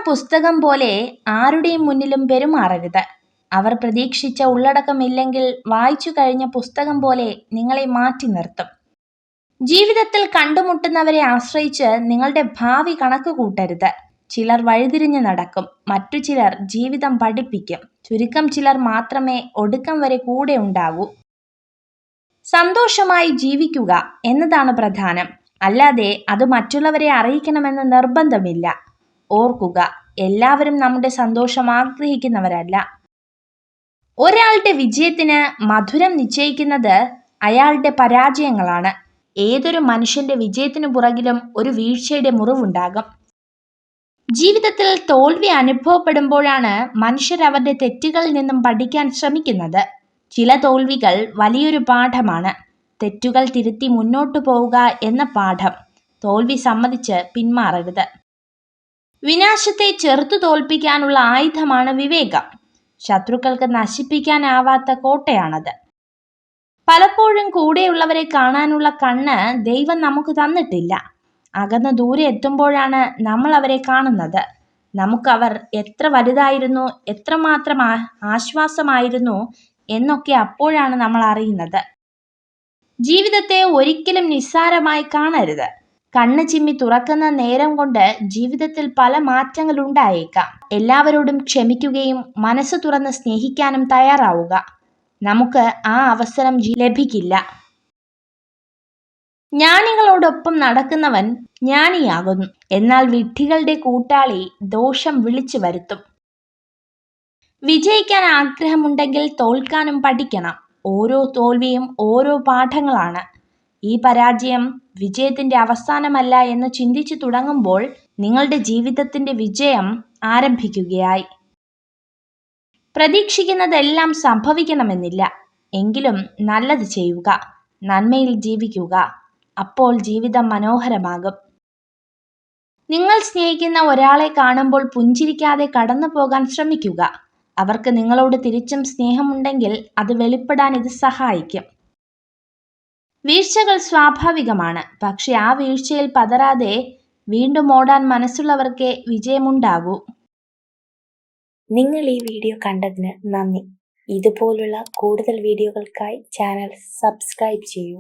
പുസ്തകം പോലെ ആരുടെയും മുന്നിലും പെരുമാറരുത്. അവർ പ്രതീക്ഷിച്ച ഉള്ളടക്കമില്ലെങ്കിൽ വായിച്ചു കഴിഞ്ഞ പുസ്തകം പോലെ നിങ്ങളെ മാറ്റി നിർത്തും. ജീവിതത്തിൽ കണ്ടുമുട്ടുന്നവരെ ആശ്രയിച്ച് നിങ്ങളുടെ ഭാവി കണക്ക് കൂട്ടരുത്. ചിലർ വഴിതിരിഞ്ഞു നടക്കും, മറ്റു ചിലർ ജീവിതം പഠിപ്പിക്കും. ചുരുക്കം ചിലർ മാത്രമേ ഒടുക്കം വരെ കൂടെ ഉണ്ടാകൂ. സന്തോഷമായി ജീവിക്കുക എന്നതാണ് പ്രധാനം, അല്ലാതെ അത് മറ്റുള്ളവരെ അറിയിക്കണമെന്ന് നിർബന്ധമില്ല. ഓർക്കുക, എല്ലാവരും നമ്മുടെ സന്തോഷം ആഗ്രഹിക്കുന്നവരല്ല. ഒരാളുടെ വിജയത്തിന് മധുരം നിശ്ചയിക്കുന്നത് അയാളുടെ പരാജയങ്ങളാണ്. ഏതൊരു മനുഷ്യന്റെ വിജയത്തിനു പുറകിലും ഒരു വീഴ്ചയുടെ മുറിവുണ്ടാകും. ജീവിതത്തിൽ തോൽവി അനുഭവപ്പെടുമ്പോഴാണ് മനുഷ്യർ അവരുടെ തെറ്റുകളിൽ നിന്നും പഠിക്കാൻ ശ്രമിക്കുന്നത്. ചില തോൽവികൾ വലിയൊരു പാഠമാണ്. തെറ്റുകൾ തിരുത്തി മുന്നോട്ടു പോവുക എന്ന പാഠം. തോൽവി സമ്മതിച്ച് പിന്മാറരുത്. വിനാശത്തെ ചെറുത്തു തോൽപ്പിക്കാനുള്ള ആയുധമാണ് വിവേകം. ശത്രുക്കൾക്ക് നശിപ്പിക്കാനാവാത്ത കോട്ടയാണത്. പലപ്പോഴും കൂടെയുള്ളവരെ കാണാനുള്ള കണ്ണ് ദൈവം നമുക്ക് തന്നിട്ടില്ല. അകന്ന് ദൂരെ എത്തുമ്പോഴാണ് നമ്മൾ അവരെ കാണുന്നത്. നമുക്കവർ എത്ര വലുതായിരുന്നു, എത്രമാത്രം ആശ്വാസമായിരുന്നു എന്നൊക്കെ അപ്പോഴാണ് നമ്മൾ അറിയുന്നത്. ജീവിതത്തെ ഒരിക്കലും നിസ്സാരമായി കാണരുത്. കണ്ണ് ചിമ്മി തുറക്കുന്ന നേരം കൊണ്ട് ജീവിതത്തിൽ പല മാറ്റങ്ങൾ ഉണ്ടായേക്കാം. എല്ലാവരോടും ക്ഷമിക്കുകയും മനസ്സ് തുറന്ന് സ്നേഹിക്കാനും തയ്യാറാവുക. നമുക്ക് ആ അവസരം ലഭിക്കില്ല. ജ്ഞാനികളോടൊപ്പം നടക്കുന്നവൻ ജ്ഞാനിയാകുന്നു, എന്നാൽ വിഡ്ഢികളുടെ കൂട്ടാളി ദോഷം വിളിച്ചു വരുത്തും. വിജയിക്കാൻ ആഗ്രഹമുണ്ടെങ്കിൽ തോൽക്കാനും പഠിക്കണം. ഓരോ തോൽവിയും ഓരോ പാഠങ്ങളാണ്. ഈ പരാജയം വിജയത്തിന്റെ അവസാനമല്ല എന്ന് ചിന്തിച്ചു തുടങ്ങുമ്പോൾ നിങ്ങളുടെ ജീവിതത്തിന്റെ വിജയം ആരംഭിക്കുകയായി. പ്രതീക്ഷിക്കുന്നതെല്ലാം സംഭവിക്കണമെന്നില്ല, എങ്കിലും നല്ലത് ചെയ്യുക, നന്മയിൽ ജീവിക്കുക. അപ്പോൾ ജീവിതം മനോഹരമാകും. നിങ്ങൾ സ്നേഹിക്കുന്ന ഒരാളെ കാണുമ്പോൾ പുഞ്ചിരിക്കാതെ കടന്നു പോകാൻ ശ്രമിക്കുക. അവർക്ക് നിങ്ങളോട് തിരിച്ചും സ്നേഹമുണ്ടെങ്കിൽ അത് വെളിപ്പെടാൻ ഇത് സഹായിക്കും. വീഴ്ചകൾ സ്വാഭാവികമാണ്, പക്ഷെ ആ വീഴ്ചയിൽ പതറാതെ വീണ്ടും ഓടാൻ മനസ്സുള്ളവർക്കേ വിജയമുണ്ടാകൂ. നിങ്ങൾ ഈ വീഡിയോ കണ്ടതിന് നന്ദി. ഇതുപോലുള്ള കൂടുതൽ വീഡിയോകൾക്കായി ചാനൽ സബ്സ്ക്രൈബ് ചെയ്യൂ.